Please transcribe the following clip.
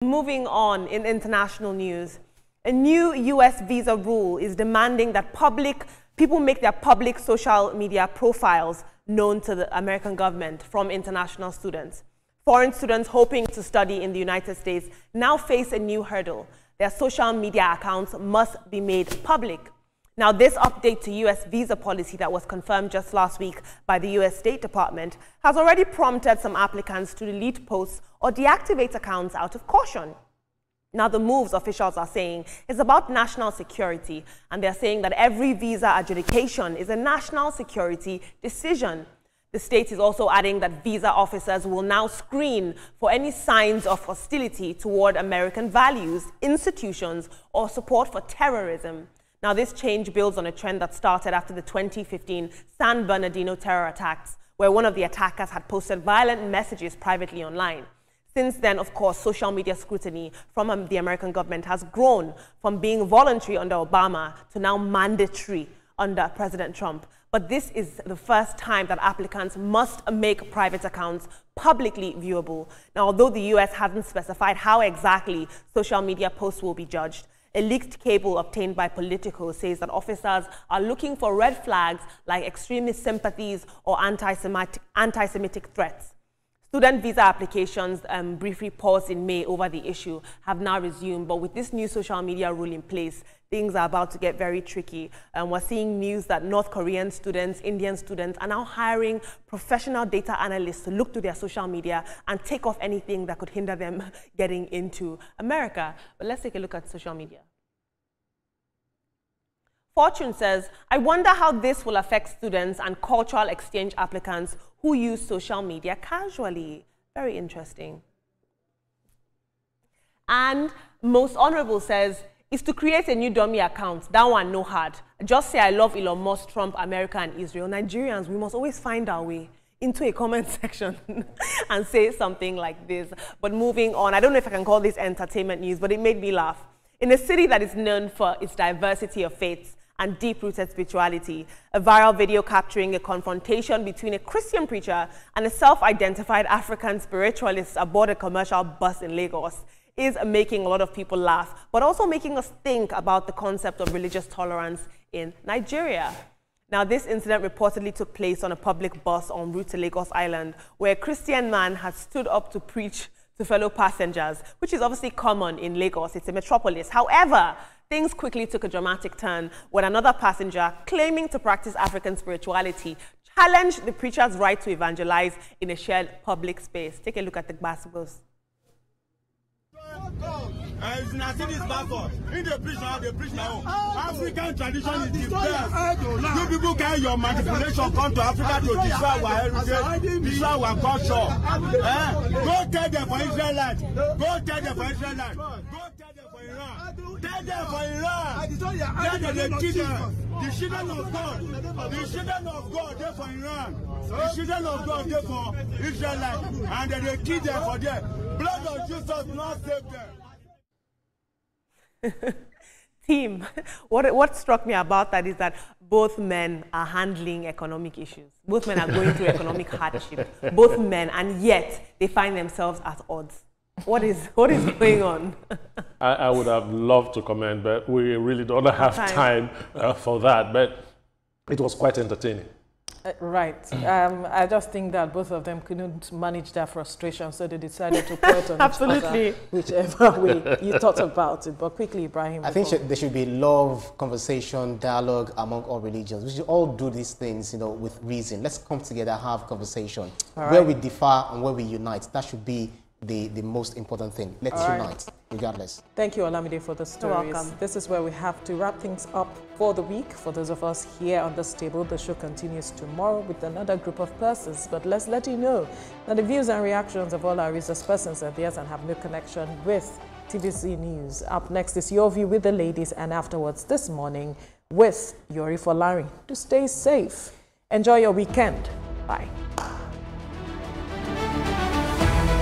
Moving on in international news, a new U.S. visa rule is demanding that people make their public social media profiles known to the American government from international students. Foreign students hoping to study in the United States now face a new hurdle. Their social media accounts must be made public. Now, this update to U.S. visa policy that was confirmed just last week by the U.S. State Department has already prompted some applicants to delete posts or deactivate accounts out of caution. Now, the moves, officials are saying, is about national security, and they're saying that every visa adjudication is a national security decision. The state is also adding that visa officers will now screen for any signs of hostility toward American values, institutions, or support for terrorism. Now, this change builds on a trend that started after the 2015 San Bernardino terror attacks, where one of the attackers had posted violent messages privately online. Since then, of course, social media scrutiny from the American government has grown from being voluntary under Obama to now mandatory under President Trump. But this is the first time that applicants must make private accounts publicly viewable. Now, although the U.S. hasn't specified how exactly social media posts will be judged, a leaked cable obtained by Politico says that officers are looking for red flags like extremist sympathies or anti-Semitic threats. Student visa applications, briefly paused in May over the issue, have now resumed. But with this new social media rule in place, things are about to get very tricky. We're seeing news that North Korean students, Indian students are now hiring professional data analysts to look through their social media and take off anything that could hinder them getting into America. But let's take a look at social media. Fortune says, I wonder how this will affect students and cultural exchange applicants who use social media casually. Very interesting. And Most Honorable says, is to create a new dummy account. That one, no hard. Just say, I love Elon Musk, Trump, America, and Israel. Nigerians, we must always find our way into a comment section and say something like this. But moving on, I don't know if I can call this entertainment news, but it made me laugh. In a city that is known for its diversity of faiths and deep-rooted spirituality, a viral video capturing a confrontation between a Christian preacher and a self-identified African spiritualist aboard a commercial bus in Lagos is making a lot of people laugh, but also making us think about the concept of religious tolerance in Nigeria. Now, this incident reportedly took place on a public bus en route to Lagos Island, where a Christian man had stood up to preach to fellow passengers, which is obviously common in Lagos. It's a metropolis. However, things quickly took a dramatic turn when another passenger, claiming to practice African spirituality, challenged the preacher's right to evangelize in a shared public space. Take a look at the gospels. African tradition is the best. You people carry your manipulation come to Africa to destroy our heritage, destroy our culture. Go tell them for Israelites. Go tell them for Israelites. Go tell them for Iran. Tell them for Iran. Tell them they kill them. The children of God. The children of God, they're for Iran. The children of God, they're for Israelites. And they kill them for them. Blood of Jesus not save them. Team, what struck me about that is that both men are handling economic issues. Both men are going through economic hardship. Both men, and yet they find themselves at odds. What is going on? I would have loved to comment, but we really don't have time for that. But it was quite entertaining. Right. I just think that both of them couldn't manage their frustration, so they decided to pour it on Absolutely. each other, whichever way you thought about it. But quickly, Ibrahim. I think there should be love, conversation, dialogue among all religions. We should all do these things, with reason. Let's come together, have conversation. Where we differ and where we unite, that should be the most important thing. Let's unite, regardless. Thank you, Olamide, for the stories. You're welcome. This is where we have to wrap things up for the week. For those of us here on this table, the show continues tomorrow with another group of persons. But let's let you know that the views and reactions of all our resource persons are theirs and have no connection with TVC News. Up next is Your View with the Ladies, and afterwards this morning with Yori Folari. To stay safe. Enjoy your weekend. Bye.